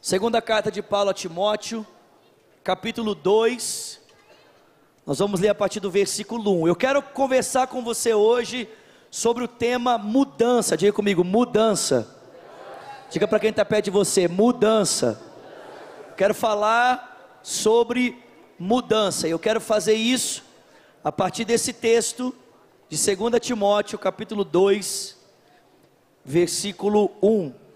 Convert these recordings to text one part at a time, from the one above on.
Segunda carta de Paulo a Timóteo, capítulo 2, nós vamos ler a partir do versículo 1. Eu quero conversar com você hoje sobre o tema mudança. Diga comigo, mudança. Diga para quem está perto de você, mudança. Quero falar sobre mudança. Eu quero fazer isso a partir desse texto de 2 Timóteo, capítulo 2, versículo 1.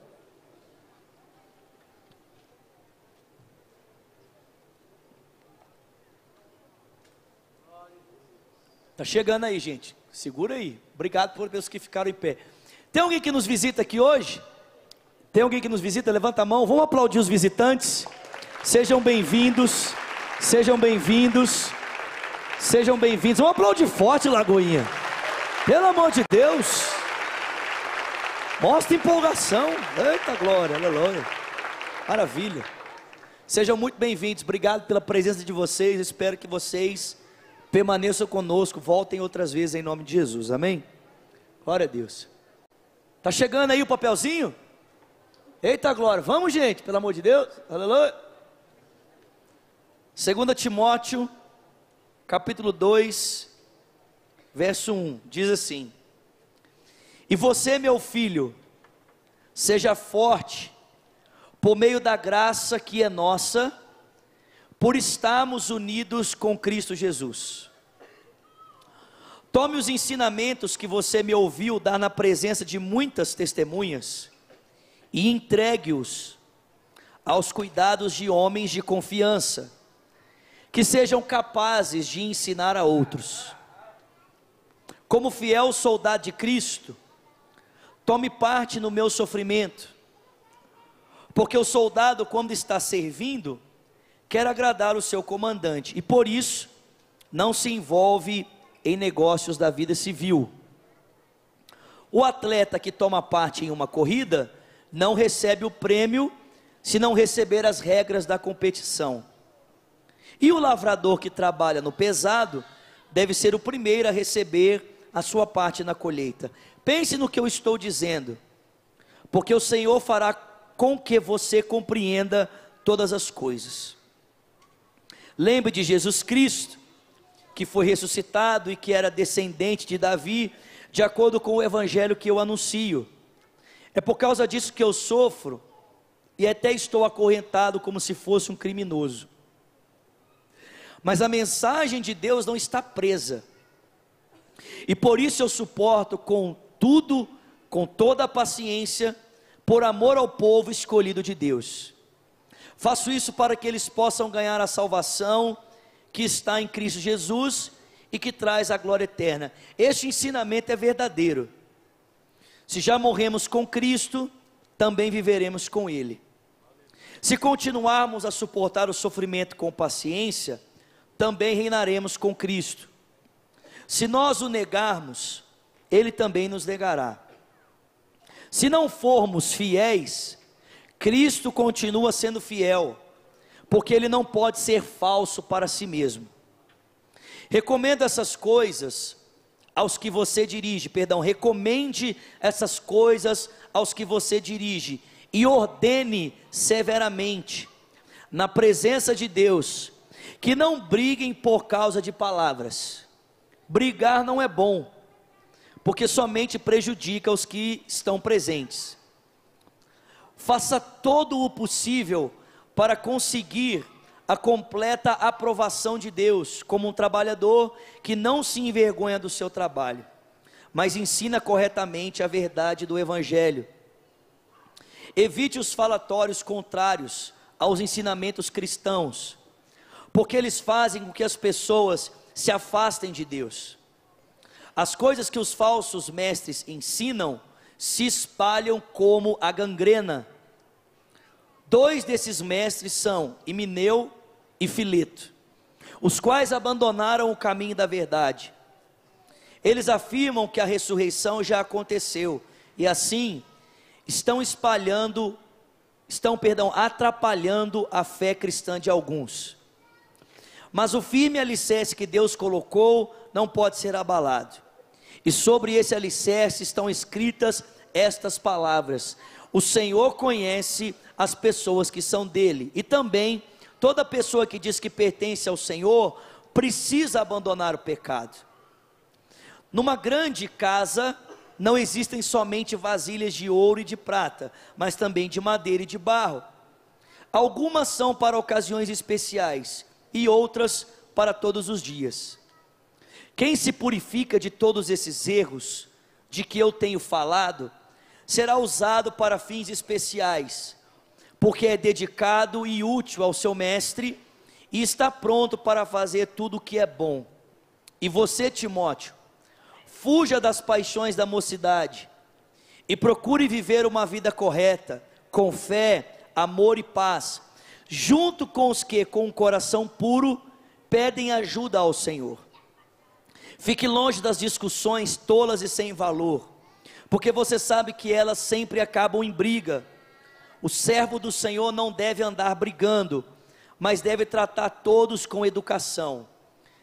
Tá chegando aí, gente. Segura aí. Obrigado por Deus que ficaram em pé. Tem alguém que nos visita aqui hoje? Tem alguém que nos visita? Levanta a mão. Vamos aplaudir os visitantes. Sejam bem-vindos. Sejam bem-vindos. Sejam bem-vindos. Vamos aplaudir forte, Lagoinha. Pelo amor de Deus. Mostra empolgação. Eita glória, aleluia. Maravilha. Sejam muito bem-vindos. Obrigado pela presença de vocês. Espero que vocês permaneçam conosco, voltem outras vezes em nome de Jesus, amém? Glória a Deus. Tá chegando aí o papelzinho? Eita glória, vamos gente, pelo amor de Deus, aleluia. 2 Timóteo, capítulo 2, verso 1, diz assim: E você, meu filho, seja forte, por meio da graça que é nossa, por estarmos unidos com Cristo Jesus. Tome os ensinamentos que você me ouviu dar na presença de muitas testemunhas e entregue-os aos cuidados de homens de confiança, que sejam capazes de ensinar a outros. Como fiel soldado de Cristo, tome parte no meu sofrimento, porque o soldado, quando está servindo, quer agradar o seu comandante, e por isso não se envolve em negócios da vida civil. O atleta que toma parte em uma corrida não recebe o prêmio se não receber as regras da competição. E o lavrador que trabalha no pesado deve ser o primeiro a receber a sua parte na colheita. Pense no que eu estou dizendo, porque o Senhor fará com que você compreenda todas as coisas. Lembre de Jesus Cristo, que foi ressuscitado e que era descendente de Davi, de acordo com o evangelho que eu anuncio. É por causa disso que eu sofro e até estou acorrentado como se fosse um criminoso. Mas a mensagem de Deus não está presa, e por isso eu suporto com tudo, com toda a paciência, por amor ao povo escolhido de Deus. Faço isso para que eles possam ganhar a salvação que está em Cristo Jesus e que traz a glória eterna. Este ensinamento é verdadeiro. Se já morremos com Cristo, também viveremos com Ele. Se continuarmos a suportar o sofrimento com paciência, também reinaremos com Cristo. Se nós o negarmos, Ele também nos negará. Se não formos fiéis, Cristo continua sendo fiel, porque Ele não pode ser falso para si mesmo. Recomendo essas coisas aos que você dirige, recomende essas coisas aos que você dirige, e ordene severamente, na presença de Deus, que não briguem por causa de palavras. Brigar não é bom, porque somente prejudica os que estão presentes. Faça todo o possível para conseguir a completa aprovação de Deus, como um trabalhador que não se envergonha do seu trabalho, mas ensina corretamente a verdade do Evangelho. Evite os falatórios contrários aos ensinamentos cristãos, porque eles fazem com que as pessoas se afastem de Deus. As coisas que os falsos mestres ensinam se espalham como a gangrena. 2 desses mestres são Himeneu e Fileto, os quais abandonaram o caminho da verdade. Eles afirmam que a ressurreição já aconteceu, e assim estão atrapalhando a fé cristã de alguns. Mas o firme alicerce que Deus colocou não pode ser abalado. E sobre esse alicerce estão escritas estas palavras: o Senhor conhece as pessoas que são dele. E também, toda pessoa que diz que pertence ao Senhor, precisa abandonar o pecado. Numa grande casa, não existem somente vasilhas de ouro e de prata, mas também de madeira e de barro. Algumas são para ocasiões especiais, e outras para todos os dias. Quem se purifica de todos esses erros, de que eu tenho falado, será usado para fins especiais, porque é dedicado e útil ao seu mestre, e está pronto para fazer tudo o que é bom. E você, Timóteo, fuja das paixões da mocidade, e procure viver uma vida correta, com fé, amor e paz, junto com os que, com um coração puro, pedem ajuda ao Senhor. Fique longe das discussões tolas e sem valor, porque você sabe que elas sempre acabam em briga. O servo do Senhor não deve andar brigando, mas deve tratar todos com educação.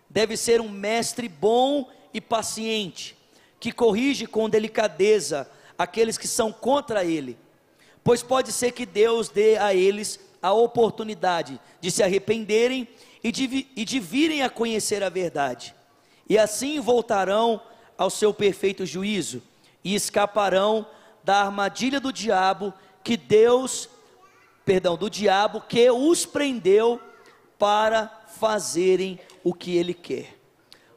Deve ser um mestre bom e paciente, que corrige com delicadeza aqueles que são contra ele, pois pode ser que Deus dê a eles a oportunidade de se arrependerem e de virem a conhecer a verdade, e assim voltarão ao seu perfeito juízo, e escaparão da armadilha do diabo, do diabo que os prendeu para fazerem o que ele quer.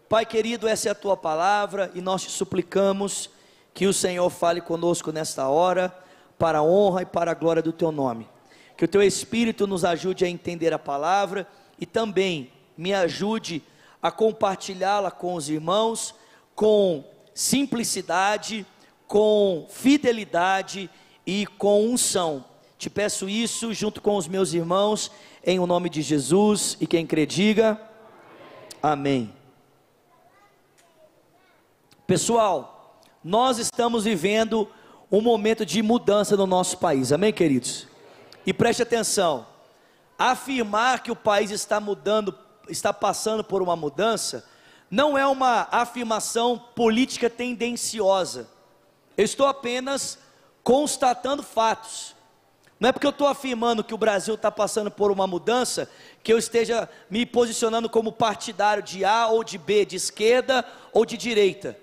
Pai querido, essa é a tua palavra, e nós te suplicamos que o Senhor fale conosco nesta hora, para a honra e para a glória do teu nome. Que o teu Espírito nos ajude a entender a palavra, e também me ajude a compartilhá-la com os irmãos, com simplicidade, com fidelidade e com unção. Te peço isso junto com os meus irmãos, em o nome de Jesus, e quem crê diga, amém. Pessoal, nós estamos vivendo um momento de mudança no nosso país, amém, queridos? E preste atenção, afirmar que o país está mudando, está passando por uma mudança, não é uma afirmação política tendenciosa. Eu estou apenas constatando fatos. Não é porque eu estou afirmando que o Brasil está passando por uma mudança, que eu esteja me posicionando como partidário de A ou de B, de esquerda ou de direita.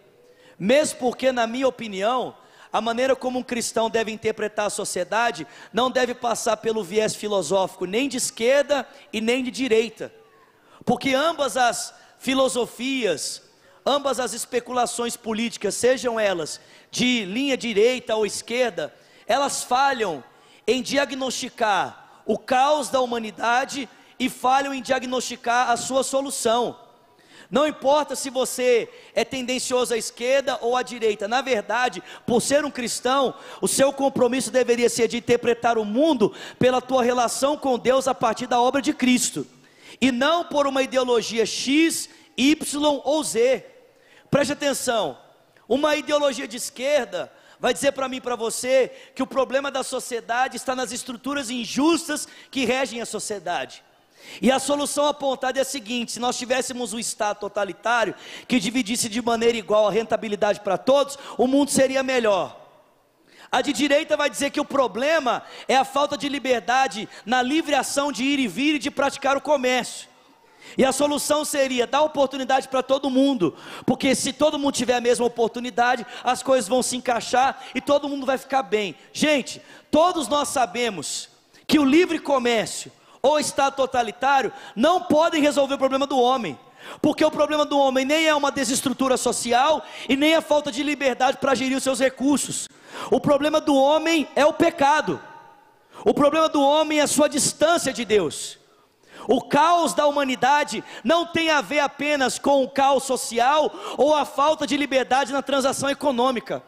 Mesmo porque, na minha opinião, a maneira como um cristão deve interpretar a sociedade, não deve passar pelo viés filosófico, nem de esquerda e nem de direita. Porque ambas as filosofias, ambas as especulações políticas, sejam elas de linha direita ou esquerda, elas falham em diagnosticar o caos da humanidade e falham em diagnosticar a sua solução. Não importa se você é tendencioso à esquerda ou à direita, na verdade, por ser um cristão, o seu compromisso deveria ser de interpretar o mundo pela tua relação com Deus a partir da obra de Cristo, e não por uma ideologia X, Y ou Z. Preste atenção, uma ideologia de esquerda vai dizer para mim e para você que o problema da sociedade está nas estruturas injustas que regem a sociedade. E a solução apontada é a seguinte: se nós tivéssemos um Estado totalitário que dividisse de maneira igual a rentabilidade para todos, o mundo seria melhor. A de direita vai dizer que o problema é a falta de liberdade na livre ação de ir e vir e de praticar o comércio. E a solução seria dar oportunidade para todo mundo, porque se todo mundo tiver a mesma oportunidade, as coisas vão se encaixar e todo mundo vai ficar bem. Gente, todos nós sabemos que o livre comércio ou Estado totalitário não podem resolver o problema do homem, porque o problema do homem nem é uma desestrutura social e nem a falta de liberdade para gerir os seus recursos. O problema do homem é o pecado. O problema do homem é a sua distância de Deus. O caos da humanidade não tem a ver apenas com o caos social ou a falta de liberdade na transação econômica.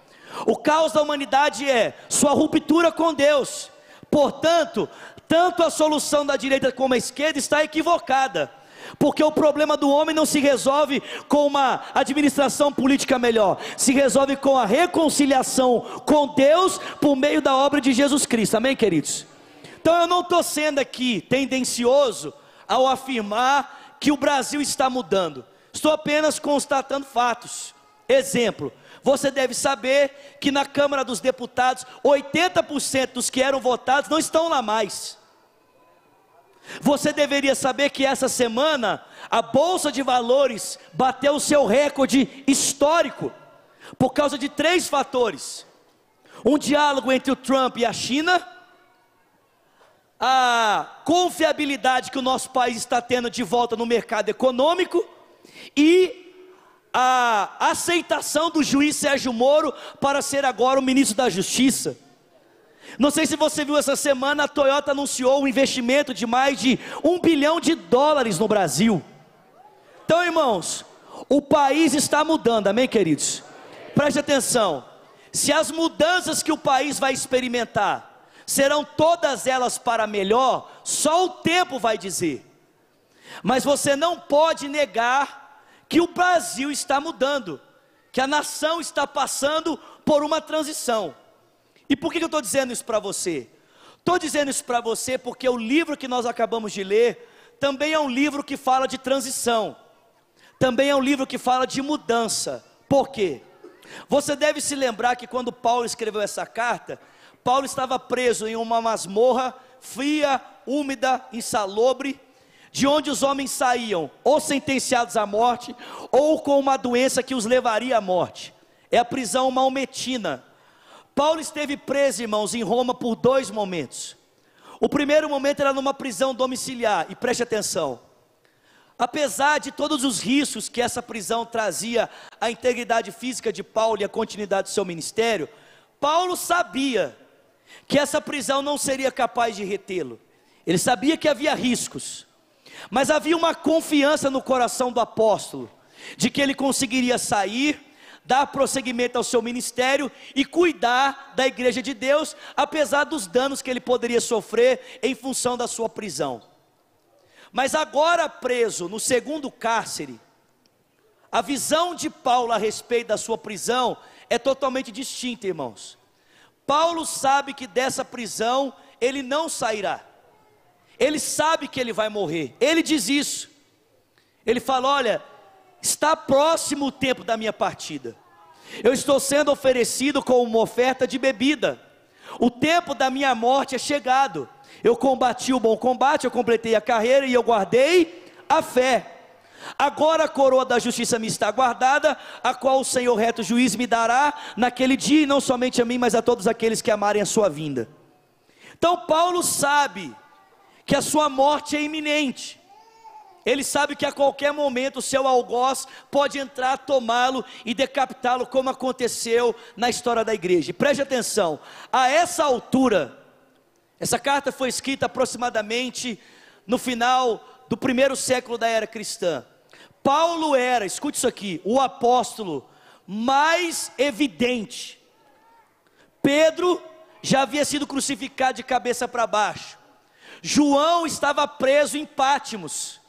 O caos da humanidade é sua ruptura com Deus. Portanto, tanto a solução da direita como a esquerda está equivocada, porque o problema do homem não se resolve com uma administração política melhor, se resolve com a reconciliação com Deus por meio da obra de Jesus Cristo, amém, queridos? Então eu não estou sendo aqui tendencioso ao afirmar que o Brasil está mudando, estou apenas constatando fatos. Exemplo, você deve saber que na Câmara dos Deputados, 80% dos que eram votados não estão lá mais. Você deveria saber que essa semana, a Bolsa de Valores bateu o seu recorde histórico, por causa de 3 fatores: um diálogo entre o Trump e a China, a confiabilidade que o nosso país está tendo de volta no mercado econômico, e a aceitação do juiz Sérgio Moro para ser agora o ministro da Justiça. Não sei se você viu essa semana, a Toyota anunciou um investimento de mais de $1 bilhão no Brasil. Então, irmãos, o país está mudando, amém, queridos? Preste atenção, se as mudanças que o país vai experimentar serão todas elas para melhor, só o tempo vai dizer. Mas você não pode negar que o Brasil está mudando, que a nação está passando por uma transição. E por que eu estou dizendo isso para você? Estou dizendo isso para você porque o livro que nós acabamos de ler também é um livro que fala de transição, também é um livro que fala de mudança. Por quê? Você deve se lembrar que quando Paulo escreveu essa carta, Paulo estava preso em uma masmorra fria, úmida, insalubre, de onde os homens saíam ou sentenciados à morte, ou com uma doença que os levaria à morte. É a prisão maometina. Paulo esteve preso, irmãos, em Roma por 2 momentos. O primeiro momento era numa prisão domiciliar, e preste atenção, apesar de todos os riscos que essa prisão trazia à integridade física de Paulo e à continuidade do seu ministério, Paulo sabia que essa prisão não seria capaz de retê-lo. Ele sabia que havia riscos, mas havia uma confiança no coração do apóstolo, de que ele conseguiria sair, dar prosseguimento ao seu ministério e cuidar da igreja de Deus, apesar dos danos que ele poderia sofrer em função da sua prisão. Mas agora preso no segundo cárcere, a visão de Paulo a respeito da sua prisão é totalmente distinta, irmãos. Paulo sabe que dessa prisão ele não sairá. Ele sabe que ele vai morrer. Ele diz isso. Ele fala: olha, está próximo o tempo da minha partida. Eu estou sendo oferecido como uma oferta de bebida. O tempo da minha morte é chegado. Eu combati o bom combate, eu completei a carreira e eu guardei a fé. Agora a coroa da justiça me está guardada, a qual o Senhor reto juiz me dará naquele dia, e não somente a mim, mas a todos aqueles que amarem a sua vinda. Então Paulo sabe que a sua morte é iminente. Ele sabe que a qualquer momento o seu algoz pode entrar, tomá-lo e decapitá-lo, como aconteceu na história da igreja. E preste atenção, a essa altura, essa carta foi escrita aproximadamente no final do 1º século da era cristã. Paulo era, escute isso aqui, o apóstolo mais evidente. Pedro já havia sido crucificado de cabeça para baixo. João estava preso em Pátimos.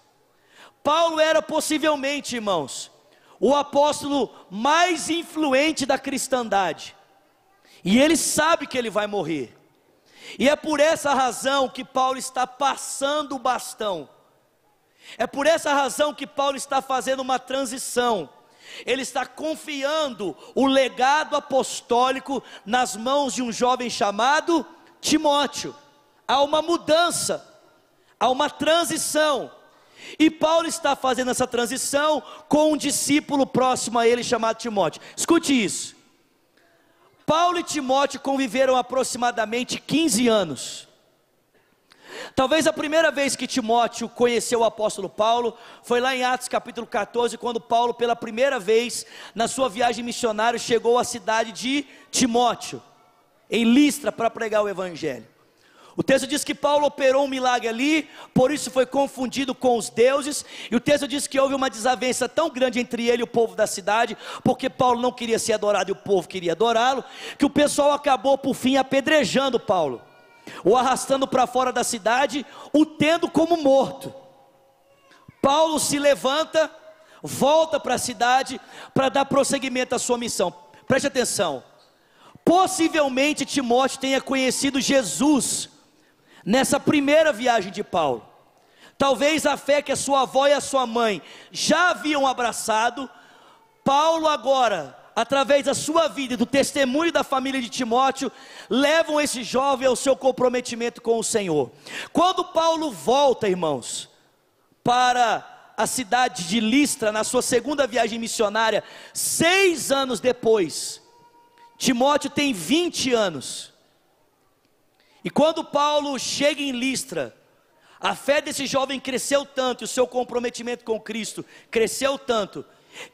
Paulo era possivelmente, irmãos, o apóstolo mais influente da cristandade. E ele sabe que ele vai morrer. E é por essa razão que Paulo está passando o bastão. É por essa razão que Paulo está fazendo uma transição. Ele está confiando o legado apostólico nas mãos de um jovem chamado Timóteo. Há uma mudança, há uma transição. E Paulo está fazendo essa transição com um discípulo próximo a ele chamado Timóteo. Escute isso. Paulo e Timóteo conviveram aproximadamente 15 anos. Talvez a primeira vez que Timóteo conheceu o apóstolo Paulo foi lá em Atos capítulo 14, quando Paulo pela primeira vez na sua viagem missionária chegou à cidade de Timóteo, em Listra, para pregar o evangelho. O texto diz que Paulo operou um milagre ali, por isso foi confundido com os deuses, e o texto diz que houve uma desavença tão grande entre ele e o povo da cidade, porque Paulo não queria ser adorado e o povo queria adorá-lo, que o pessoal acabou por fim apedrejando Paulo, o arrastando para fora da cidade, o tendo como morto. Paulo se levanta, volta para a cidade, para dar prosseguimento à sua missão. Preste atenção, possivelmente Timóteo tenha conhecido Jesus nessa primeira viagem de Paulo. Talvez a fé que a sua avó e a sua mãe já haviam abraçado, Paulo agora, através da sua vida e do testemunho da família de Timóteo, levam esse jovem ao seu comprometimento com o Senhor. Quando Paulo volta, irmãos, para a cidade de Listra, na sua segunda viagem missionária, 6 anos depois, Timóteo tem 20 anos, e quando Paulo chega em Listra, a fé desse jovem cresceu tanto, e o seu comprometimento com Cristo cresceu tanto,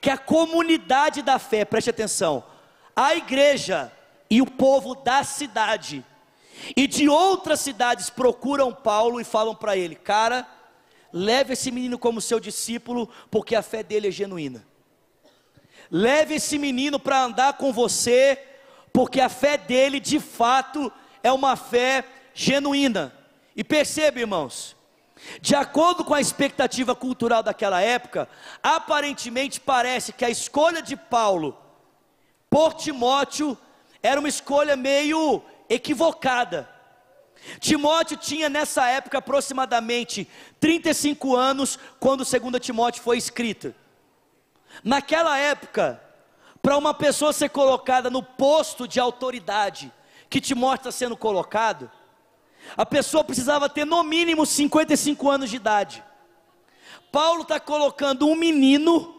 que a comunidade da fé, preste atenção, a igreja e o povo da cidade e de outras cidades procuram Paulo e falam para ele: cara, leve esse menino como seu discípulo, porque a fé dele é genuína. Leve esse menino para andar com você, porque a fé dele de fato é uma fé genuína. E perceba, irmãos, de acordo com a expectativa cultural daquela época, aparentemente parece que a escolha de Paulo por Timóteo era uma escolha meio equivocada. Timóteo tinha nessa época aproximadamente 35 anos, quando 2 Timóteo foi escrita. Naquela época, para uma pessoa ser colocada no posto de autoridade que Timóteo está sendo colocado, a pessoa precisava ter no mínimo 55 anos de idade. Paulo está colocando um menino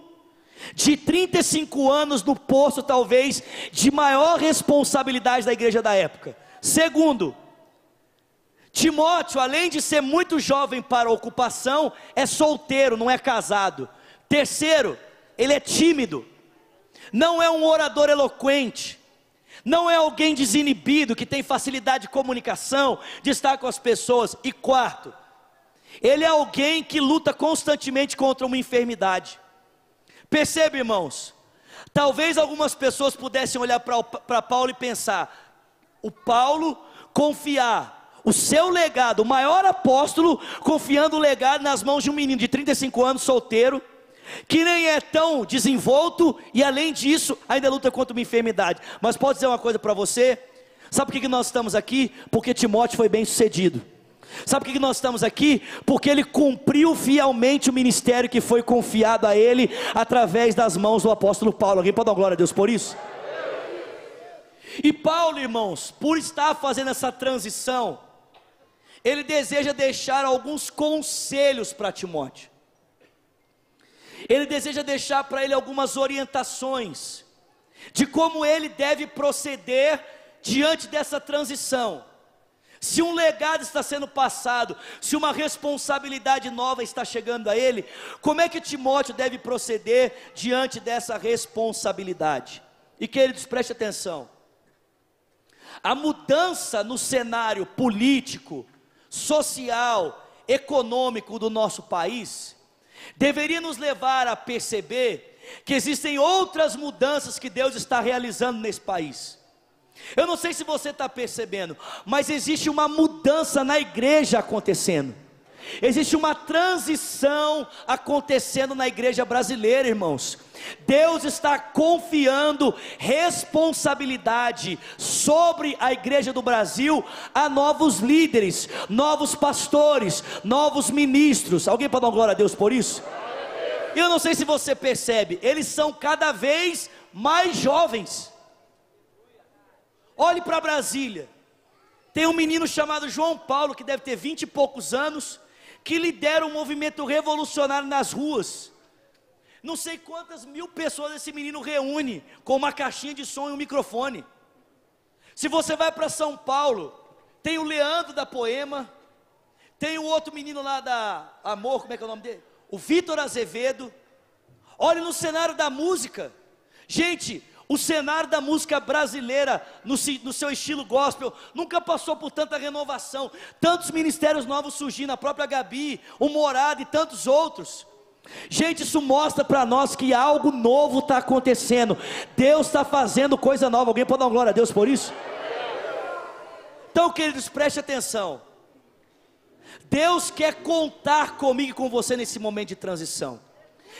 de 35 anos no posto talvez de maior responsabilidade da igreja da época. Segundo, Timóteo, além de ser muito jovem para a ocupação, é solteiro, não é casado. Terceiro, ele é tímido, não é um orador eloquente, não é alguém desinibido, que tem facilidade de comunicação, de estar com as pessoas. E quarto, ele é alguém que luta constantemente contra uma enfermidade. Perceba, irmãos, talvez algumas pessoas pudessem olhar para Paulo e pensar: o Paulo confiar o seu legado, o maior apóstolo, confiando o legado nas mãos de um menino de 35 anos, solteiro, que nem é tão desenvolto, e além disso, ainda luta contra uma enfermidade. Mas posso dizer uma coisa para você? Sabe por que nós estamos aqui? Porque Timóteo foi bem sucedido. Sabe por que nós estamos aqui? Porque ele cumpriu fielmente o ministério que foi confiado a ele, através das mãos do apóstolo Paulo. Alguém pode dar glória a Deus por isso? E Paulo, irmãos, por estar fazendo essa transição, ele deseja deixar alguns conselhos para Timóteo. Ele deseja deixar para ele algumas orientações de como ele deve proceder diante dessa transição. Se um legado está sendo passado, se uma responsabilidade nova está chegando a ele, como é que Timóteo deve proceder diante dessa responsabilidade? E queridos, preste atenção, a mudança no cenário político, social, econômico do nosso país deveria nos levar a perceber que existem outras mudanças que Deus está realizando nesse país. Eu não sei se você está percebendo, mas existe uma mudança na igreja acontecendo. Existe uma transição acontecendo na igreja brasileira, irmãos. Deus está confiando responsabilidade sobre a igreja do Brasil a novos líderes, novos pastores, novos ministros. Alguém pode dar glória a Deus por isso? Eu não sei se você percebe, eles são cada vez mais jovens. Olhe para Brasília, tem um menino chamado João Paulo, que deve ter 20 e poucos anos, que lidera um movimento revolucionário nas ruas. Não sei quantas mil pessoas esse menino reúne, com uma caixinha de som e um microfone. Se você vai para São Paulo, tem o Leandro da Poema, tem o outro menino lá da Amor, como é que é o nome dele? O Vitor Azevedo. Olhe no cenário da música, gente, o cenário da música brasileira, no seu estilo gospel, nunca passou por tanta renovação, tantos ministérios novos surgindo, a própria Gabi, o Morada e tantos outros. Gente, isso mostra para nós que algo novo está acontecendo, Deus está fazendo coisa nova. Alguém pode dar uma glória a Deus por isso? Então, queridos, preste atenção, Deus quer contar comigo e com você nesse momento de transição,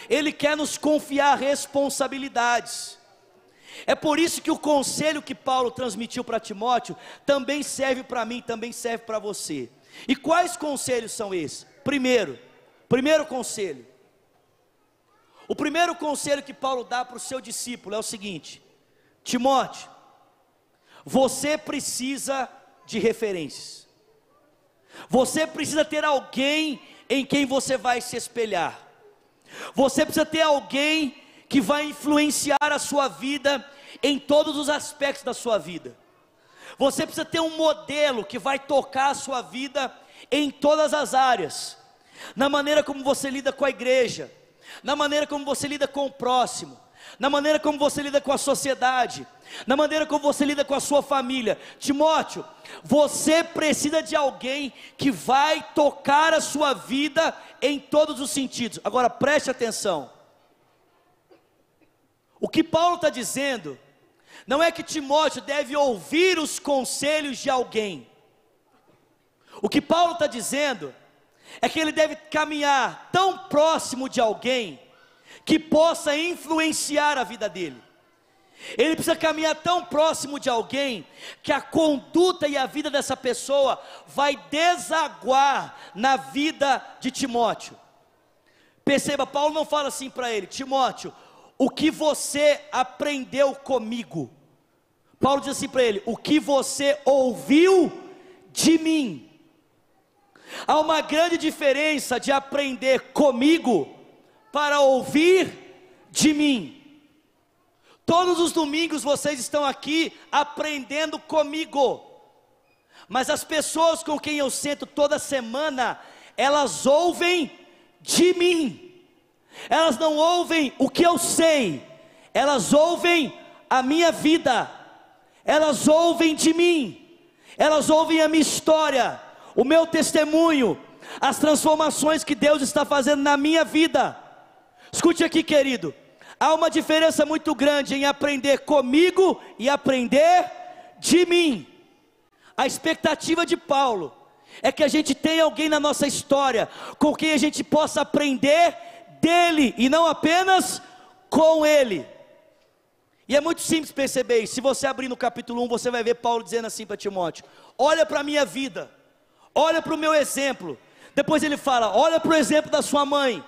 Ele quer nos confiar responsabilidades. É por isso que o conselho que Paulo transmitiu para Timóteo também serve para mim, também serve para você. E quais conselhos são esses? Primeiro conselho. O primeiro conselho que Paulo dá para o seu discípulo é o seguinte: Timóteo, você precisa de referências. Você precisa ter alguém em quem você vai se espelhar. Você precisa ter alguém que vai influenciar a sua vida em todos os aspectos da sua vida. Você precisa ter um modelo que vai tocar a sua vida em todas as áreas. Na maneira como você lida com a igreja, na maneira como você lida com o próximo, na maneira como você lida com a sociedade, na maneira como você lida com a sua família. Timóteo, você precisa de alguém que vai tocar a sua vida em todos os sentidos. Agora preste atenção, o que Paulo está dizendo, não é que Timóteo deve ouvir os conselhos de alguém. O que Paulo está dizendo, é que ele deve caminhar tão próximo de alguém, que possa influenciar a vida dele. Ele precisa caminhar tão próximo de alguém, que a conduta e a vida dessa pessoa, vai desaguar na vida de Timóteo. Perceba, Paulo não fala assim para ele: Timóteo, o que você aprendeu comigo? Paulo diz assim para ele: o que você ouviu de mim. Há uma grande diferença de aprender comigo para ouvir de mim. Todos os domingos vocês estão aqui aprendendo comigo, mas as pessoas com quem eu sento toda semana, elas ouvem de mim. Elas não ouvem o que eu sei, elas ouvem a minha vida, elas ouvem de mim, elas ouvem a minha história, o meu testemunho, as transformações que Deus está fazendo na minha vida. Escute aqui, querido, há uma diferença muito grande em aprender comigo e aprender de mim. A expectativa de Paulo é que a gente tenha alguém na nossa história com quem a gente possa aprender dele e não apenas com ele. E é muito simples perceber isso. Se você abrir no capítulo 1, você vai ver Paulo dizendo assim para Timóteo: olha para a minha vida, olha para o meu exemplo. Depois ele fala: olha para o exemplo da sua mãe,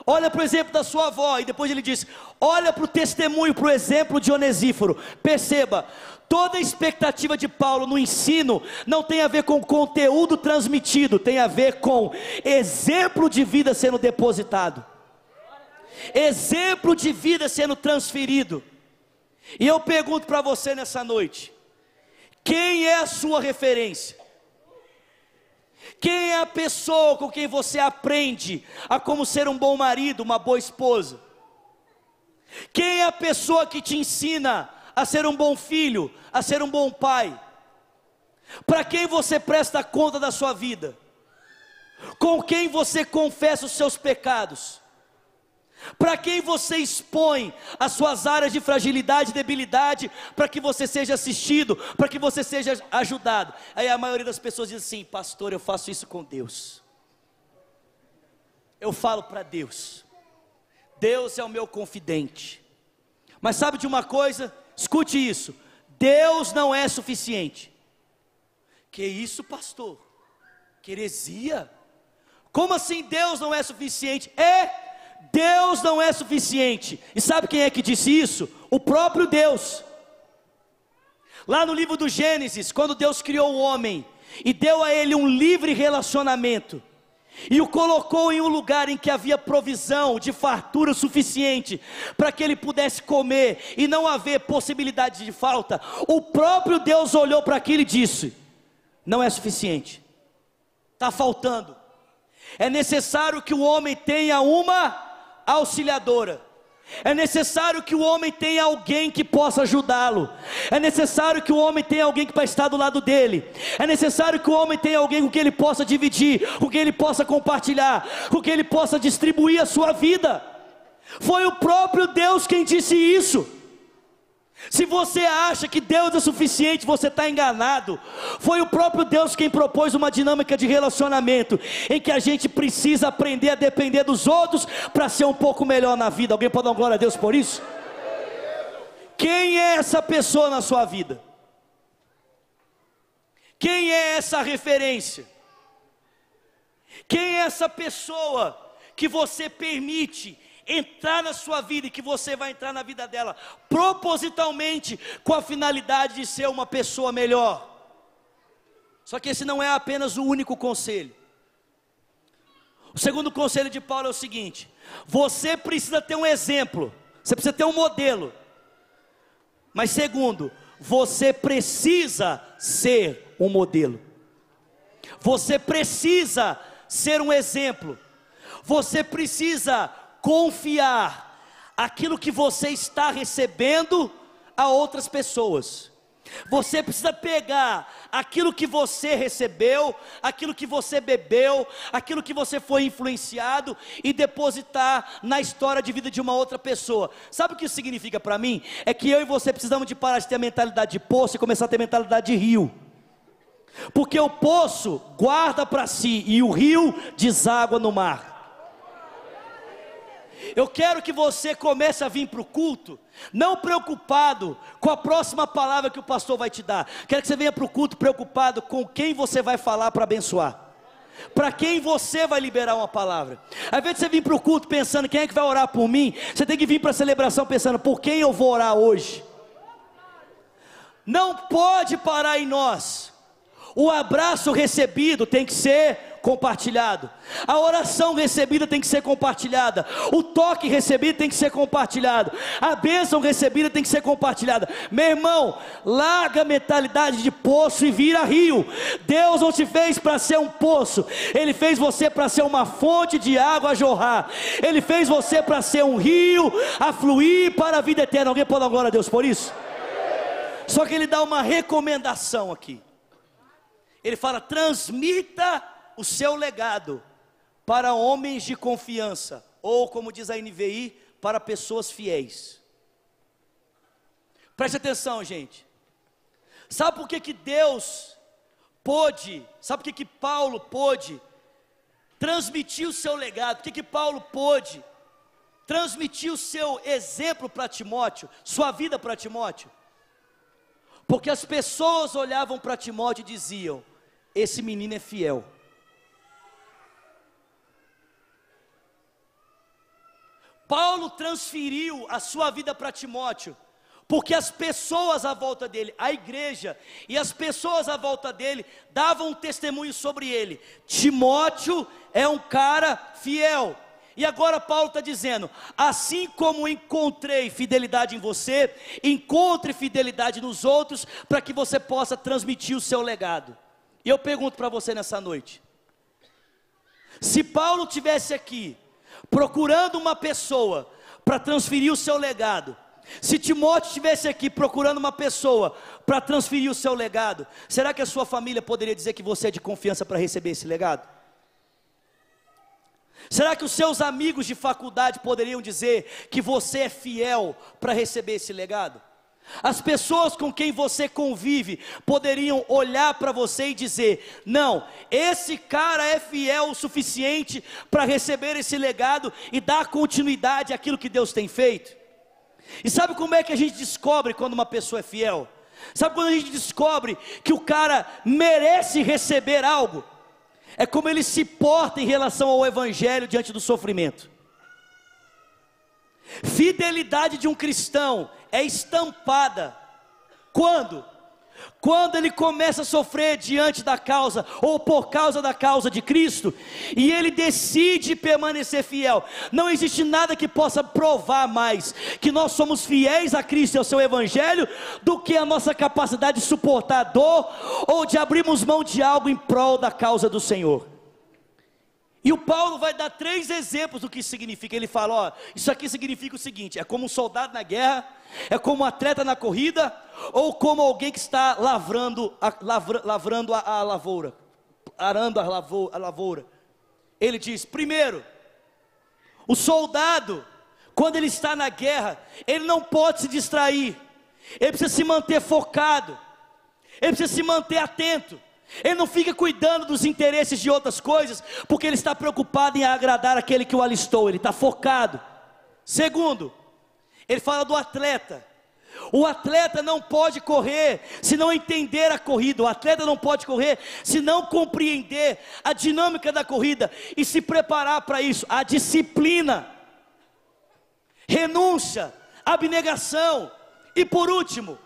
olha para o exemplo da sua avó. E depois ele diz: olha para o testemunho, para o exemplo de Onesíforo. Perceba, toda a expectativa de Paulo no ensino não tem a ver com conteúdo transmitido, tem a ver com exemplo de vida sendo depositado, exemplo de vida sendo transferido. E eu pergunto para você nessa noite: quem é a sua referência? Quem é a pessoa com quem você aprende a como ser um bom marido, uma boa esposa? Quem é a pessoa que te ensina a ser um bom filho, a ser um bom pai? Para quem você presta conta da sua vida? Com quem você confessa os seus pecados? Para quem você expõe as suas áreas de fragilidade e debilidade, para que você seja assistido, para que você seja ajudado? Aí a maioria das pessoas diz assim: pastor, eu faço isso com Deus, eu falo para Deus, Deus é o meu confidente. Mas sabe de uma coisa? Escute isso: Deus não é suficiente. Que isso, pastor? Que heresia? Como assim Deus não é suficiente? Deus não é suficiente. E sabe quem é que disse isso? O próprio Deus. Lá no livro do Gênesis, quando Deus criou o homem e deu a ele um livre relacionamento, e o colocou em um lugar em que havia provisão de fartura suficiente para que ele pudesse comer e não haver possibilidade de falta, o próprio Deus olhou para aquilo e disse: não é suficiente, está faltando. É necessário que o homem tenha uma auxiliadora, é necessário que o homem tenha alguém que possa ajudá-lo, é necessário que o homem tenha alguém que vai estar do lado dele, é necessário que o homem tenha alguém com quem ele possa dividir, com quem ele possa compartilhar, com quem ele possa distribuir a sua vida. Foi o próprio Deus quem disse isso. Se você acha que Deus é suficiente, você está enganado. Foi o próprio Deus quem propôs uma dinâmica de relacionamento, em que a gente precisa aprender a depender dos outros, para ser um pouco melhor na vida. Alguém pode dar glória a Deus por isso? Quem é essa pessoa na sua vida? Quem é essa referência? Quem é essa pessoa que você permite entrar na sua vida e que você vai entrar na vida dela, propositalmente, com a finalidade de ser uma pessoa melhor. Só que esse não é apenas o único conselho. O segundo conselho de Paulo é o seguinte: você precisa ter um exemplo, você precisa ter um modelo. Mas segundo, você precisa ser um modelo. Você precisa ser um exemplo. Você precisa confiar aquilo que você está recebendo a outras pessoas. Você precisa pegar aquilo que você recebeu, aquilo que você bebeu, aquilo que você foi influenciado e depositar na história de vida de uma outra pessoa. Sabe o que isso significa para mim? É que eu e você precisamos de parar de ter a mentalidade de poço e começar a ter a mentalidade de rio. Porque o poço guarda para si e o rio deságua no mar. Eu quero que você comece a vir para o culto, não preocupado com a próxima palavra que o pastor vai te dar. Quero que você venha para o culto preocupado com quem você vai falar para abençoar, para quem você vai liberar uma palavra. Ao invés de você vir para o culto pensando quem é que vai orar por mim, você tem que vir para a celebração pensando por quem eu vou orar hoje. Não pode parar em nós. O abraço recebido tem que ser compartilhado, a oração recebida tem que ser compartilhada, o toque recebido tem que ser compartilhado, a bênção recebida tem que ser compartilhada. Meu irmão, larga a mentalidade de poço e vira rio. Deus não te fez para ser um poço, Ele fez você para ser uma fonte de água a jorrar, Ele fez você para ser um rio a fluir para a vida eterna. Alguém pode dar glória a Deus por isso? Só que Ele dá uma recomendação aqui. Ele fala: transmita o seu legado para homens de confiança, ou como diz a NVI, para pessoas fiéis. Preste atenção, gente. Sabe por que Deus pôde, sabe por que Paulo pôde transmitir o seu legado? Por que Paulo pôde transmitir o seu exemplo para Timóteo, sua vida para Timóteo? Porque as pessoas olhavam para Timóteo e diziam: esse menino é fiel. Paulo transferiu a sua vida para Timóteo, porque as pessoas à volta dele, a igreja e as pessoas à volta dele, davam um testemunho sobre ele: Timóteo é um cara fiel. E agora Paulo está dizendo: assim como encontrei fidelidade em você, encontre fidelidade nos outros, para que você possa transmitir o seu legado. E eu pergunto para você nessa noite: se Paulo tivesse aqui procurando uma pessoa para transferir o seu legado, se Timóteo estivesse aqui procurando uma pessoa para transferir o seu legado, será que a sua família poderia dizer que você é de confiança para receber esse legado? Será que os seus amigos de faculdade poderiam dizer que você é fiel para receber esse legado? As pessoas com quem você convive poderiam olhar para você e dizer: não, esse cara é fiel o suficiente para receber esse legado e dar continuidade àquilo que Deus tem feito? E sabe como é que a gente descobre quando uma pessoa é fiel? Sabe quando a gente descobre que o cara merece receber algo? É como ele se porta em relação ao evangelho diante do sofrimento. Fidelidade de um cristão é estampada quando? Quando ele começa a sofrer diante da causa, ou por causa da causa de Cristo, e ele decide permanecer fiel. Não existe nada que possa provar mais que nós somos fiéis a Cristo e ao seu evangelho, do que a nossa capacidade de suportar a dor, ou de abrirmos mão de algo em prol da causa do Senhor. E o Paulo vai dar 3 exemplos do que isso significa. Ele fala: ó, isso aqui significa o seguinte: é como um soldado na guerra, é como um atleta na corrida, ou como alguém que está lavrando a lavoura, arando a lavoura. Ele diz: primeiro, o soldado, quando ele está na guerra, ele não pode se distrair, ele precisa se manter focado, ele precisa se manter atento. Ele não fica cuidando dos interesses de outras coisas, porque ele está preocupado em agradar aquele que o alistou, ele está focado. Segundo, ele fala do atleta. O atleta não pode correr se não entender a corrida. O atleta não pode correr se não compreender a dinâmica da corrida e se preparar para isso, a disciplina. renúncia, abnegação. E por último,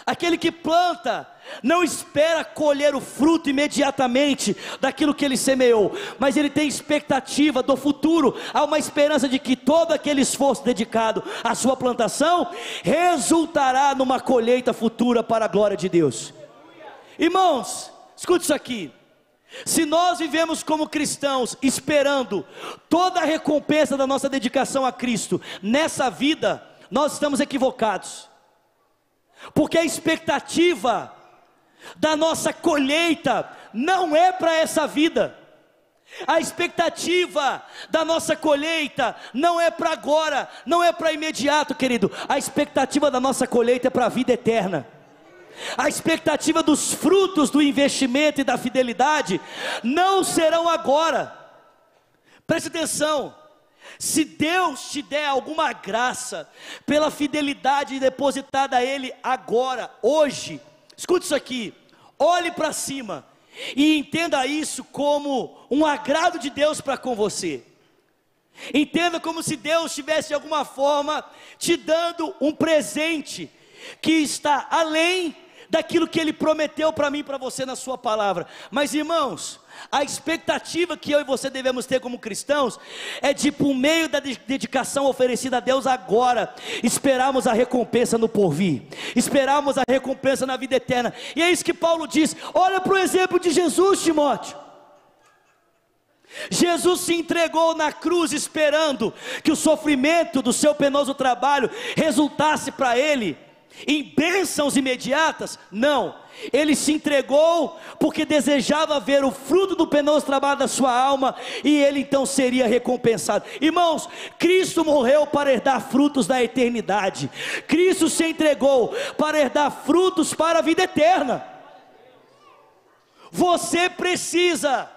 aquele que planta não espera colher o fruto imediatamente daquilo que ele semeou, mas ele tem expectativa do futuro. Há uma esperança de que todo aquele esforço dedicado à sua plantação resultará numa colheita futura para a glória de Deus. Irmãos, escute isso aqui: se nós vivemos como cristãos esperando toda a recompensa da nossa dedicação a Cristo nessa vida, nós estamos equivocados. Porque a expectativa da nossa colheita não é para essa vida. A expectativa da nossa colheita não é para agora, não é para imediato, querido. A expectativa da nossa colheita é para a vida eterna. A expectativa dos frutos do investimento e da fidelidade não serão agora. Preste atenção: se Deus te der alguma graça pela fidelidade depositada a Ele agora, hoje, escute isso aqui, olhe para cima e entenda isso como um agrado de Deus para com você. Entenda como se Deus estivesse de alguma forma te dando um presente que está além daquilo que Ele prometeu para mim e para você na sua palavra. Mas irmãos, a expectativa que eu e você devemos ter como cristãos é de, por meio da dedicação oferecida a Deus agora, esperarmos a recompensa no porvir, esperarmos a recompensa na vida eterna. E é isso que Paulo diz. Olha para o exemplo de Jesus, Timóteo. Jesus se entregou na cruz esperando que o sofrimento do seu penoso trabalho resultasse para ele em bênçãos imediatas? Não, ele se entregou porque desejava ver o fruto do penoso trabalho da sua alma, e ele então seria recompensado. Irmãos, Cristo morreu para herdar frutos da eternidade. Cristo se entregou para herdar frutos para a vida eterna. Você precisa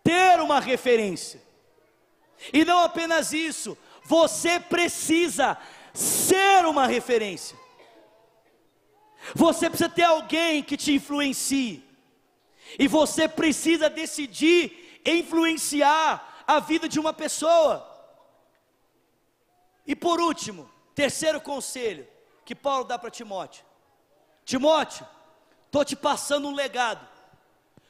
ter uma referência, e não apenas isso, você precisa ser uma referência. Você precisa ter alguém que te influencie, e você precisa decidir influenciar a vida de uma pessoa. E por último, terceiro conselho que Paulo dá para Timóteo: Timóteo, estou te passando um legado.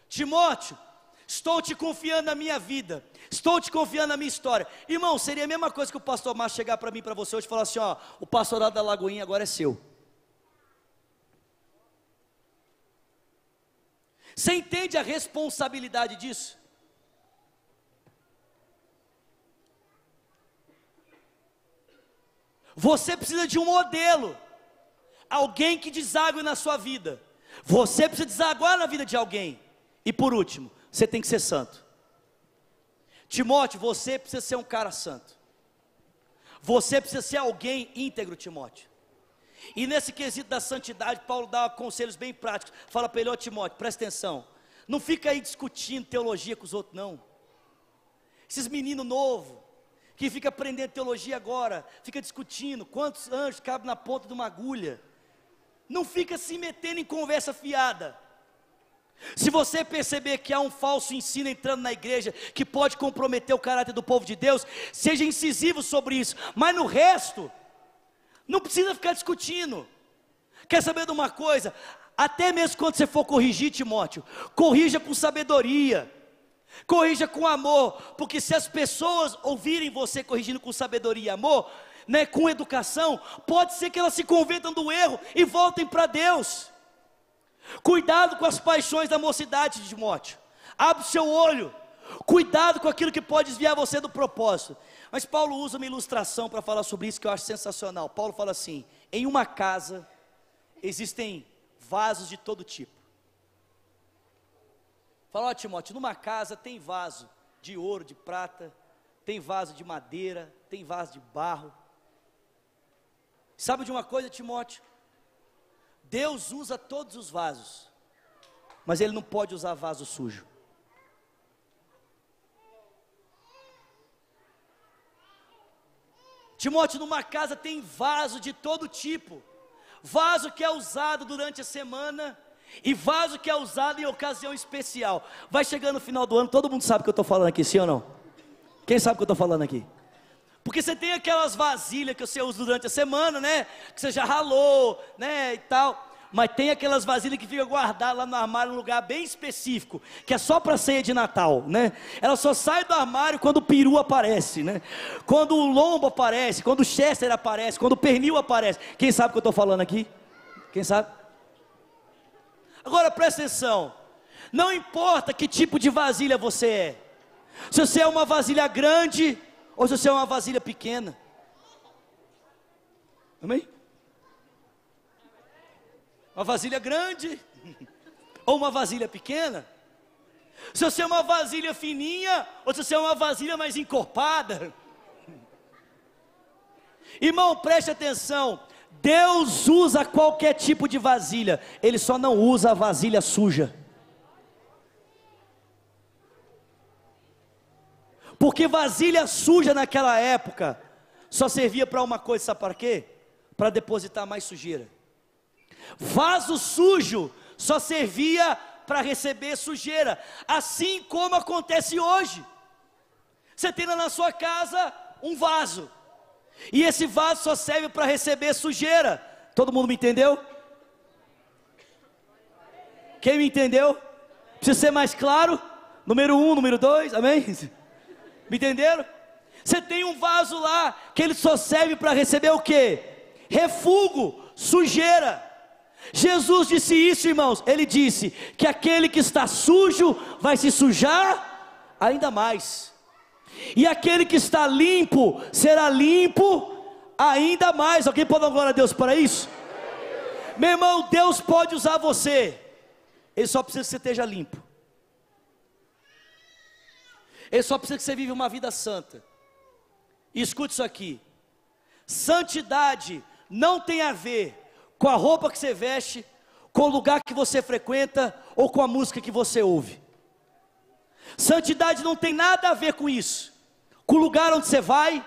Timóteo, estou te confiando na minha vida, estou te confiando na minha história. Irmão, seria a mesma coisa que o pastor Márcio chegar para mim, para você hoje, e falar assim: ó, o pastorado da Lagoinha agora é seu. Você entende a responsabilidade disso? Você precisa de um modelo, alguém que desague na sua vida. Você precisa desaguar na vida de alguém. E por último, você tem que ser santo. Timóteo, você precisa ser um cara santo. Você precisa ser alguém íntegro, Timóteo. E nesse quesito da santidade, Paulo dá conselhos bem práticos. Fala para ele: ó Timóteo, presta atenção, não fica aí discutindo teologia com os outros não. Esses meninos novos, que fica aprendendo teologia agora, fica discutindo quantos anjos cabem na ponta de uma agulha. Não fica se metendo em conversa fiada. Se você perceber que há um falso ensino entrando na igreja, que pode comprometer o caráter do povo de Deus, seja incisivo sobre isso. Mas no resto, não precisa ficar discutindo. Quer saber de uma coisa? Até mesmo quando você for corrigir, Timóteo, corrija com sabedoria, corrija com amor, porque se as pessoas ouvirem você corrigindo com sabedoria e amor, né, com educação, pode ser que elas se convertam do erro e voltem para Deus. Cuidado com as paixões da mocidade, Timóteo. Abre o seu olho. Cuidado com aquilo que pode desviar você do propósito. Mas Paulo usa uma ilustração para falar sobre isso que eu acho sensacional. Paulo fala assim: em uma casa existem vasos de todo tipo. Fala: ó Timóteo, numa casa tem vaso de ouro, de prata, tem vaso de madeira, tem vaso de barro. Sabe de uma coisa, Timóteo? Deus usa todos os vasos, mas Ele não pode usar vaso sujo. Timóteo, numa casa tem vaso de todo tipo. Vaso que é usado durante a semana e vaso que é usado em ocasião especial. Vai chegando no final do ano, todo mundo sabe o que eu estou falando aqui, sim ou não? Quem sabe o que eu estou falando aqui? Porque você tem aquelas vasilhas que você usa durante a semana, né? Que você já ralou, né? E tal. Mas tem aquelas vasilhas que ficam guardadas lá no armário, num lugar bem específico, que é só para ceia de Natal, né? Ela só sai do armário quando o peru aparece, né? Quando o lombo aparece, quando o chester aparece, quando o pernil aparece. Quem sabe o que eu estou falando aqui? Quem sabe? Agora presta atenção. Não importa que tipo de vasilha você é. Se você é uma vasilha grande ou se você é uma vasilha pequena. Amém? Uma vasilha grande ou uma vasilha pequena. Se você é uma vasilha fininha ou se você é uma vasilha mais encorpada. Irmão, preste atenção. Deus usa qualquer tipo de vasilha. Ele só não usa a vasilha suja. Porque vasilha suja naquela época só servia para uma coisa, sabe para quê? Para depositar mais sujeira. Vaso sujo só servia para receber sujeira, assim como acontece hoje. Você tem lá na sua casa um vaso, e esse vaso só serve para receber sujeira. Todo mundo me entendeu? Quem me entendeu? Precisa ser mais claro? Número 1, número 2, amém? Me entenderam? Você tem um vaso lá, que ele só serve para receber o quê? Refúgio, sujeira. Jesus disse isso, irmãos. Ele disse que aquele que está sujo vai se sujar ainda mais, e aquele que está limpo será limpo ainda mais. Alguém pode dar glória a Deus para isso? Meu irmão, Deus pode usar você. Ele só precisa que você esteja limpo. Ele só precisa que você viva uma vida santa. E escute isso aqui: santidade não tem a ver com a roupa que você veste, com o lugar que você frequenta, ou com a música que você ouve. Santidade não tem nada a ver com isso, com o lugar onde você vai,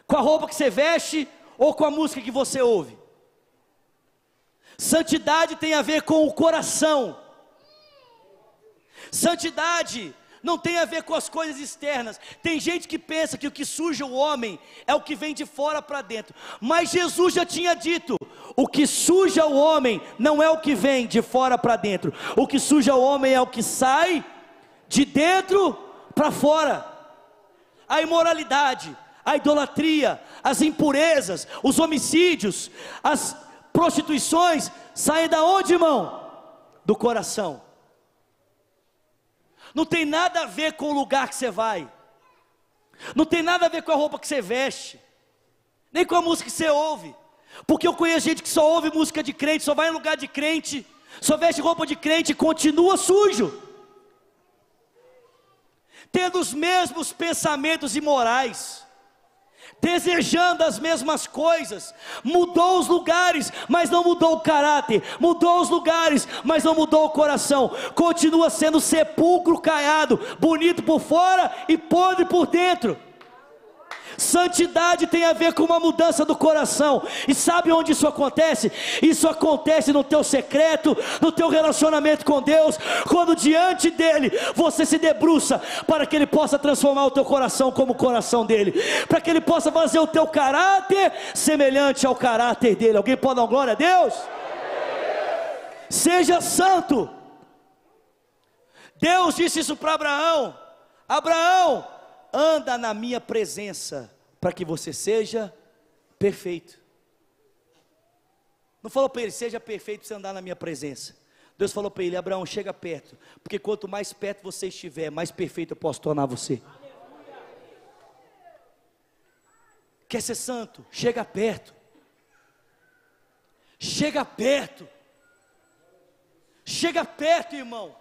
com a roupa que você veste, ou com a música que você ouve. Santidade tem a ver com o coração. Santidade não tem a ver com as coisas externas. Tem gente que pensa que o que suja o homem é o que vem de fora para dentro, mas Jesus já tinha dito: o que suja o homem não é o que vem de fora para dentro, o que suja o homem é o que sai de dentro para fora. A imoralidade, a idolatria, as impurezas, os homicídios, as prostituições saem da onde, irmão? Do coração. Não tem nada a ver com o lugar que você vai, não tem nada a ver com a roupa que você veste, nem com a música que você ouve. Porque eu conheço gente que só ouve música de crente, só vai em lugar de crente, só veste roupa de crente e continua sujo, tendo os mesmos pensamentos imorais, desejando as mesmas coisas. Mudou os lugares, mas não mudou o caráter. Mudou os lugares, mas não mudou o coração. Continua sendo sepulcro caiado, bonito por fora e podre por dentro. Santidade tem a ver com uma mudança do coração. E sabe onde isso acontece? Isso acontece no teu secreto, no teu relacionamento com Deus, quando diante dele você se debruça para que ele possa transformar o teu coração como o coração dele, para que ele possa fazer o teu caráter semelhante ao caráter dele. Alguém pode dar glória a Deus? Seja santo. Deus disse isso para Abraão: Abraão, anda na minha presença, para que você seja perfeito. Não falou para ele: seja perfeito para você andar na minha presença. Deus falou para ele: Abraão, chega perto, porque quanto mais perto você estiver, mais perfeito eu posso tornar você. Quer ser santo? Chega perto. Chega perto. Chega perto, irmão.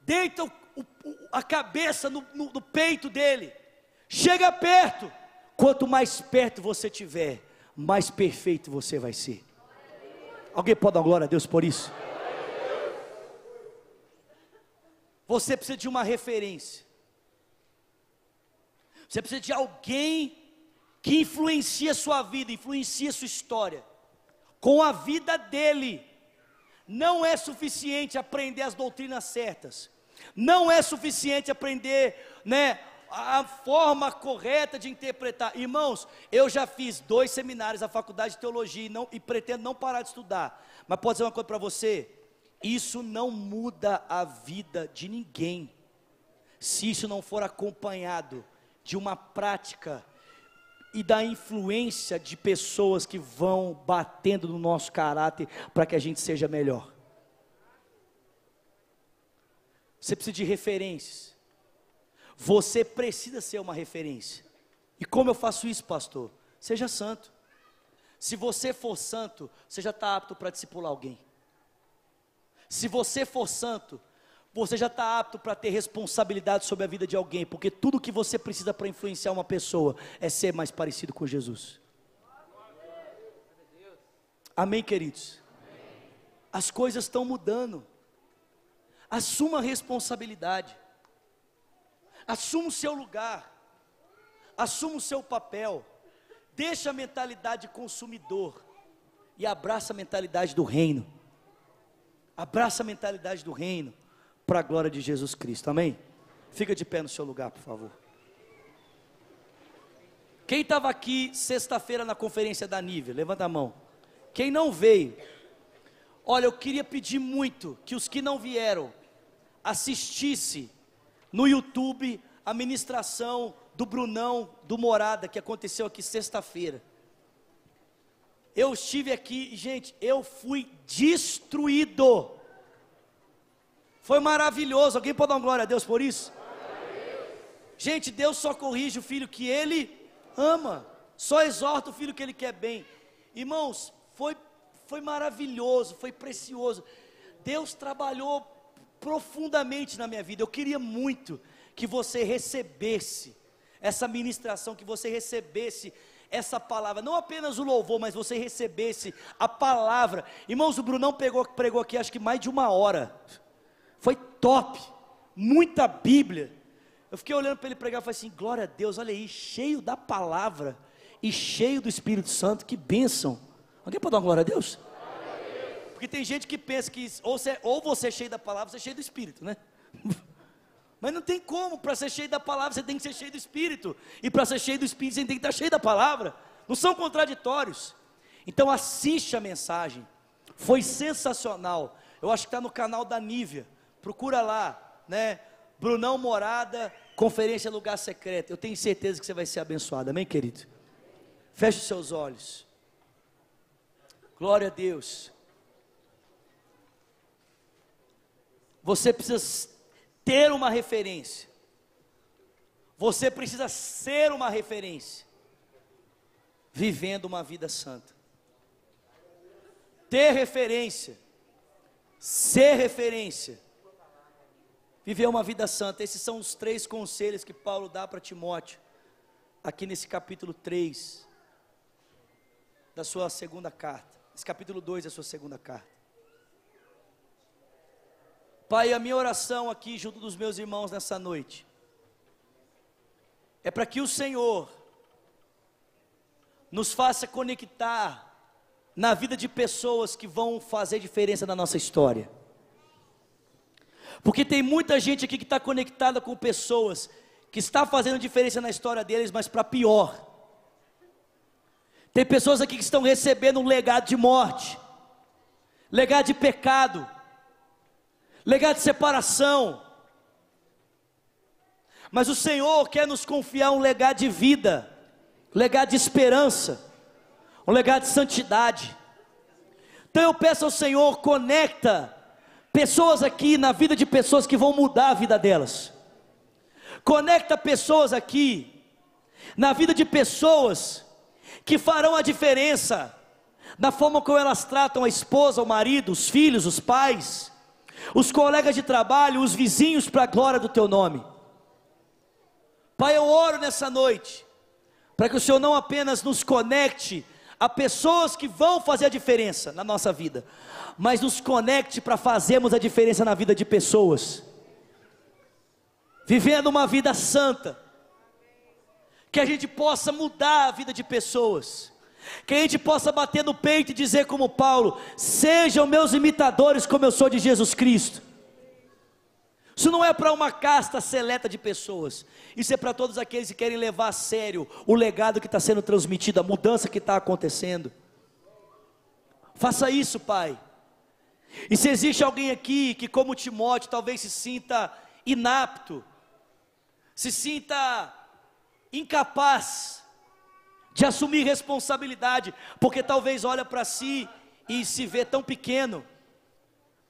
Deita a cabeça no peito dele. Chega perto. Quanto mais perto você estiver, mais perfeito você vai ser. Alguém pode dar glória a Deus por isso? Você precisa de uma referência. Você precisa de alguém que influencia a sua vida, influencia a sua história. Com a vida dele, não é suficiente aprender as doutrinas certas. Não é suficiente aprender, a forma correta de interpretar. Irmãos, eu já fiz 2 seminários na faculdade de teologia e pretendo não parar de estudar. Mas pode dizer uma coisa para você: isso não muda a vida de ninguém, se isso não for acompanhado de uma prática e da influência de pessoas que vão batendo no nosso caráter para que a gente seja melhor. Você precisa de referências. Você precisa ser uma referência. E como eu faço isso, pastor? Seja santo. Se você for santo, você já está apto para discipular alguém. Se você for santo, você já está apto para ter responsabilidade sobre a vida de alguém, porque tudo que você precisa para influenciar uma pessoa é ser mais parecido com Jesus. Amém, queridos? As coisas estão mudando. Assuma a responsabilidade. Assuma o seu lugar. Assuma o seu papel. Deixa a mentalidade de consumidor e abraça a mentalidade do reino. Abraça a mentalidade do reino para a glória de Jesus Cristo, amém? Fica de pé no seu lugar, por favor. Quem estava aqui sexta-feira na conferência da Nívea? Levanta a mão. Quem não veio? Olha, eu queria pedir muito que os que não vieram assistisse no YouTube a ministração do Brunão, do Morada, que aconteceu aqui sexta-feira. Eu estive aqui, gente, eu fui destruído. Foi maravilhoso. Alguém pode dar uma glória a Deus por isso? Gente, Deus só corrige o filho que Ele ama, só exorta o filho que Ele quer bem. Irmãos, foi maravilhoso, foi precioso. Deus trabalhou profundamente na minha vida. Eu queria muito que você recebesse essa ministração, que você recebesse essa palavra, não apenas o louvor, mas você recebesse a palavra. Irmãos, o Brunão pregou aqui acho que mais de 1 hora. Foi top, muita Bíblia. Eu fiquei olhando para ele pregar e falei assim: glória a Deus, olha aí, cheio da palavra e cheio do Espírito Santo, que bênção. Alguém pode dar uma glória a Deus? Porque tem gente que pensa que ou você é cheio da palavra, você é cheio do Espírito, né? Mas não tem como. Para ser cheio da palavra você tem que ser cheio do Espírito, e para ser cheio do Espírito você tem que estar cheio da palavra. Não são contraditórios. Então assiste a mensagem, foi sensacional. Eu acho que está no canal da Nívea, procura lá, né? Brunão Morada, conferência Lugar Secreto. Eu tenho certeza que você vai ser abençoado, amém, querido? Feche os seus olhos. Glória a Deus. Você precisa ter uma referência. Você precisa ser uma referência, vivendo uma vida santa. Ter referência, ser referência, viver uma vida santa. Esses são os 3 conselhos que Paulo dá para Timóteo, aqui nesse capítulo 3, da sua segunda carta. Esse capítulo 2 da sua segunda carta. Pai, a minha oração aqui junto dos meus irmãos nessa noite é para que o Senhor nos faça conectar na vida de pessoas que vão fazer diferença na nossa história. Porque tem muita gente aqui que está conectada com pessoas que está fazendo diferença na história deles, mas para pior. Tem pessoas aqui que estão recebendo um legado de morte, legado de pecado, legado de separação. Mas o Senhor quer nos confiar um legado de vida, legado de esperança, um legado de santidade. Então eu peço ao Senhor, conecta pessoas aqui na vida de pessoas que vão mudar a vida delas. Conecta pessoas aqui na vida de pessoas que farão a diferença na forma como elas tratam a esposa, o marido, os filhos, os pais, os colegas de trabalho, os vizinhos, para a glória do teu nome. Pai, eu oro nessa noite para que o Senhor não apenas nos conecte a pessoas que vão fazer a diferença na nossa vida, mas nos conecte para fazermos a diferença na vida de pessoas, vivendo uma vida santa, que a gente possa mudar a vida de pessoas, que a gente possa bater no peito e dizer como Paulo: sejam meus imitadores como eu sou de Jesus Cristo. Isso não é para uma casta seleta de pessoas. Isso é para todos aqueles que querem levar a sério o legado que está sendo transmitido, a mudança que está acontecendo. Faça isso, Pai. E se existe alguém aqui que, como Timóteo, talvez se sinta inapto, se sinta incapaz de assumir responsabilidade, porque talvez olha para si e se vê tão pequeno.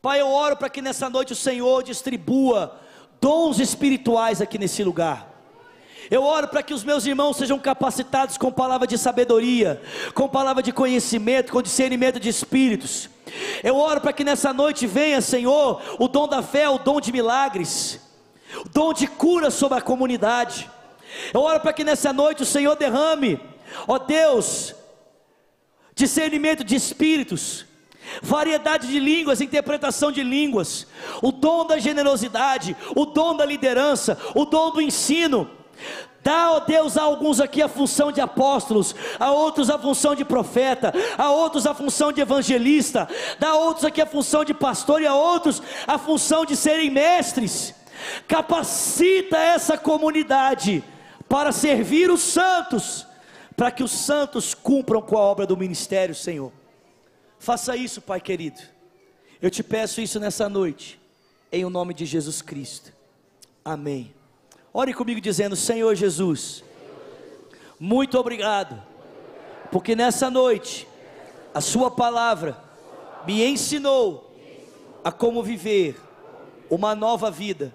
Pai, eu oro para que nessa noite o Senhor distribua dons espirituais aqui nesse lugar. Eu oro para que os meus irmãos sejam capacitados com palavra de sabedoria, com palavra de conhecimento, com discernimento de espíritos. Eu oro para que nessa noite venha, Senhor, o dom da fé, o dom de milagres, o dom de cura sobre a comunidade. Eu oro para que nessa noite o Senhor derrame, ó Deus, discernimento de espíritos, variedade de línguas, interpretação de línguas, o dom da generosidade, o dom da liderança, o dom do ensino. Dá, ó Deus, a alguns aqui a função de apóstolos, a outros a função de profeta, a outros a função de evangelista, dá a outros aqui a função de pastor e a outros a função de serem mestres. Capacita essa comunidade para servir os santos, para que os santos cumpram com a obra do ministério, Senhor. Faça isso, Pai querido. Eu te peço isso nessa noite, em o nome de Jesus Cristo. Amém. Ore comigo dizendo: Senhor Jesus, muito obrigado, porque nessa noite a sua palavra me ensinou a como viver uma nova vida.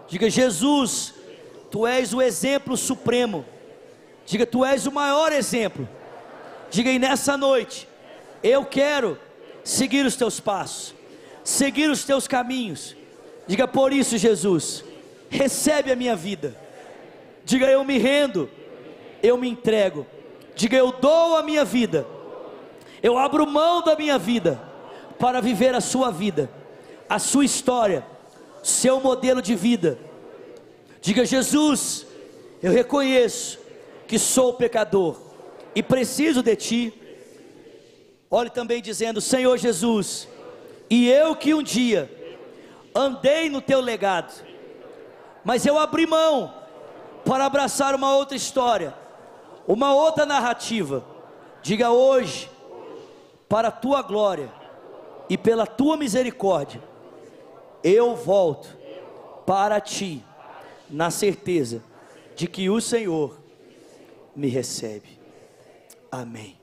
Diga: Jesus, tu és o exemplo supremo. Diga: tu és o maior exemplo. Diga: e nessa noite eu quero seguir os teus passos, seguir os teus caminhos. Diga: por isso, Jesus, recebe a minha vida. Diga: eu me rendo, eu me entrego. Diga: eu dou a minha vida, eu abro mão da minha vida para viver a sua vida, a sua história, seu modelo de vida. Diga: Jesus, eu reconheço que sou pecador e preciso de ti. Olhe também dizendo: Senhor Jesus, e eu que um dia andei no teu legado, mas eu abri mão para abraçar uma outra história, uma outra narrativa. Diga: hoje, para a tua glória e pela tua misericórdia, eu volto para ti, na certeza de que o Senhor me recebe. Amém.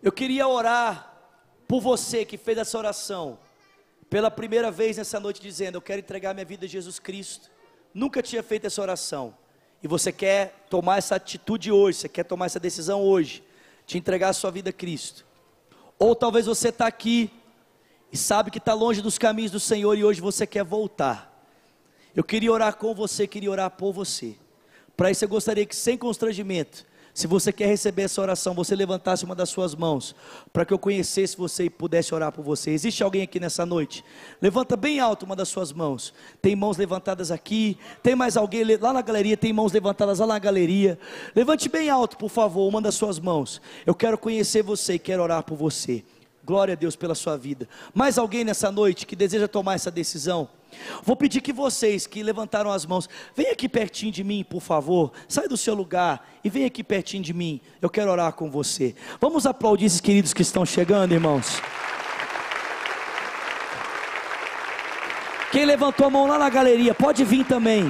Eu queria orar por você que fez essa oração pela primeira vez nessa noite, dizendo: eu quero entregar minha vida a Jesus Cristo. Nunca tinha feito essa oração, e você quer tomar essa atitude hoje, você quer tomar essa decisão hoje, de entregar a sua vida a Cristo. Ou talvez você está aqui e sabe que está longe dos caminhos do Senhor, e hoje você quer voltar. Eu queria orar com você, queria orar por você. Para isso eu gostaria que, sem constrangimento, se você quer receber essa oração, você levantasse uma das suas mãos, para que eu conhecesse você e pudesse orar por você. Existe alguém aqui nessa noite? Levanta bem alto uma das suas mãos. Tem mãos levantadas aqui, tem mais alguém lá na galeria, tem mãos levantadas lá na galeria. Levante bem alto, por favor, uma das suas mãos. Eu quero conhecer você e quero orar por você. Glória a Deus pela sua vida. Mais alguém nessa noite que deseja tomar essa decisão? Vou pedir que vocês que levantaram as mãos, venham aqui pertinho de mim, por favor. Sai do seu lugar e venha aqui pertinho de mim. Eu quero orar com você. Vamos aplaudir esses queridos que estão chegando, irmãos. Quem levantou a mão lá na galeria, pode vir também.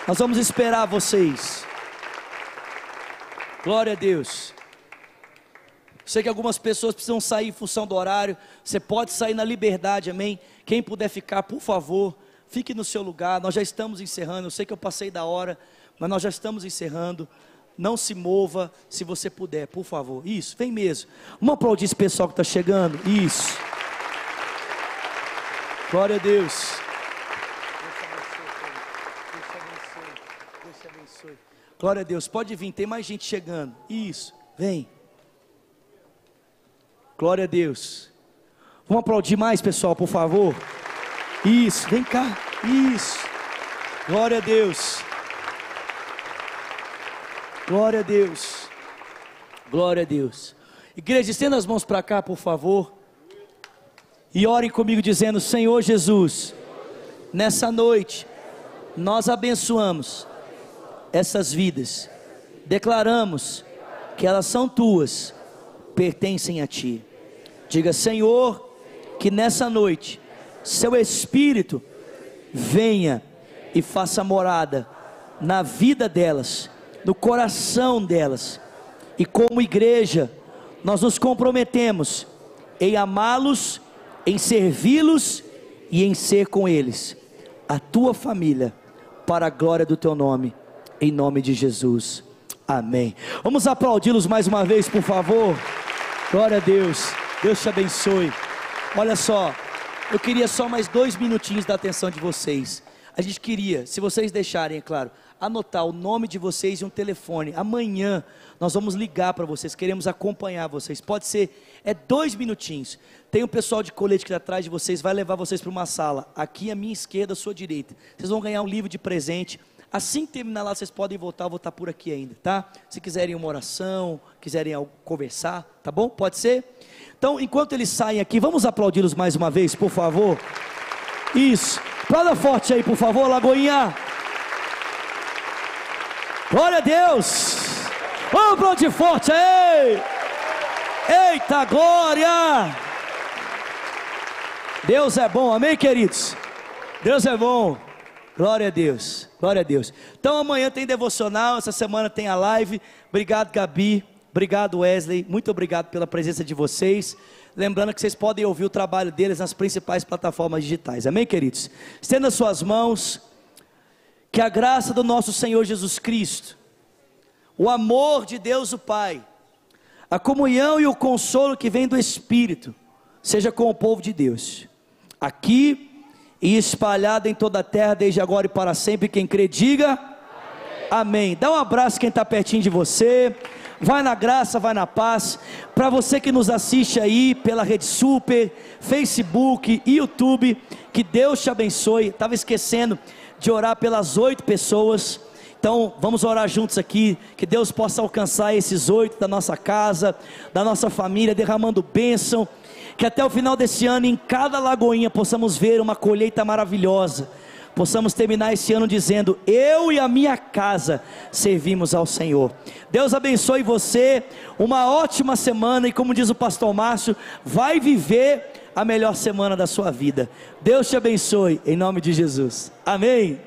Nós vamos esperar vocês. Glória a Deus. Sei que algumas pessoas precisam sair em função do horário. Você pode sair na liberdade, amém? Quem puder ficar, por favor, fique no seu lugar. Nós já estamos encerrando. Eu sei que eu passei da hora, mas nós já estamos encerrando. Não se mova, se você puder, por favor. Isso, vem mesmo. Vamos aplaudir esse pessoal que está chegando. Isso. Glória a Deus. Deus te abençoe. Glória a Deus. Pode vir, tem mais gente chegando. Isso, vem. Glória a Deus. Vamos aplaudir mais, pessoal, por favor. Isso, vem cá. Isso. Glória a Deus. Glória a Deus. Glória a Deus. Igreja, estenda as mãos para cá, por favor. E orem comigo dizendo: Senhor Jesus, nessa noite nós abençoamos essas vidas, declaramos que elas são tuas, pertencem a ti. Diga: Senhor, que nessa noite seu Espírito venha e faça morada na vida delas, no coração delas, e como igreja nós nos comprometemos em amá-los, em servi-los e em ser com eles a tua família, para a glória do teu nome, em nome de Jesus, amém. Vamos aplaudi-los mais uma vez, por favor. Glória a Deus, Deus te abençoe. Olha só, eu queria só mais 2 minutinhos da atenção de vocês. A gente queria, se vocês deixarem, é claro, anotar o nome de vocês e um telefone. Amanhã nós vamos ligar para vocês, queremos acompanhar vocês. Pode ser, 2 minutinhos. Tem um pessoal de colete que está atrás de vocês, vai levar vocês para uma sala, aqui à minha esquerda, à sua direita. Vocês vão ganhar um livro de presente. Assim que terminar lá, vocês podem voltar, eu vou estar por aqui ainda, tá? Se quiserem uma oração, quiserem conversar, tá bom? Pode ser? Então, enquanto eles saem aqui, vamos aplaudi-los mais uma vez, por favor. Isso, aplauda forte aí, por favor, Lagoinha. Glória a Deus. Vamos aplaudir forte aí. Eita glória. Deus é bom, amém, queridos? Deus é bom. Glória a Deus, glória a Deus. Então amanhã tem devocional, essa semana tem a live. Obrigado, Gabi, obrigado, Wesley, muito obrigado pela presença de vocês. Lembrando que vocês podem ouvir o trabalho deles nas principais plataformas digitais, amém, queridos? Estenda suas mãos. Que a graça do nosso Senhor Jesus Cristo, o amor de Deus o Pai, a comunhão e o consolo que vem do Espírito, seja com o povo de Deus, aqui e espalhado em toda a terra, desde agora e para sempre. Quem crê, diga amém. Amém. Dá um abraço quem está pertinho de você. Vai na graça, vai na paz. Para você que nos assiste aí pela Rede Super, Facebook, YouTube, que Deus te abençoe. Estava esquecendo de orar pelas 8 pessoas, então vamos orar juntos aqui, que Deus possa alcançar esses 8 da nossa casa, da nossa família, derramando bênção, que até o final desse ano, em cada Lagoinha, possamos ver uma colheita maravilhosa, possamos terminar esse ano dizendo: eu e a minha casa servimos ao Senhor. Deus abençoe você, uma ótima semana, e como diz o pastor Márcio, vai viver a melhor semana da sua vida. Deus te abençoe, em nome de Jesus, amém.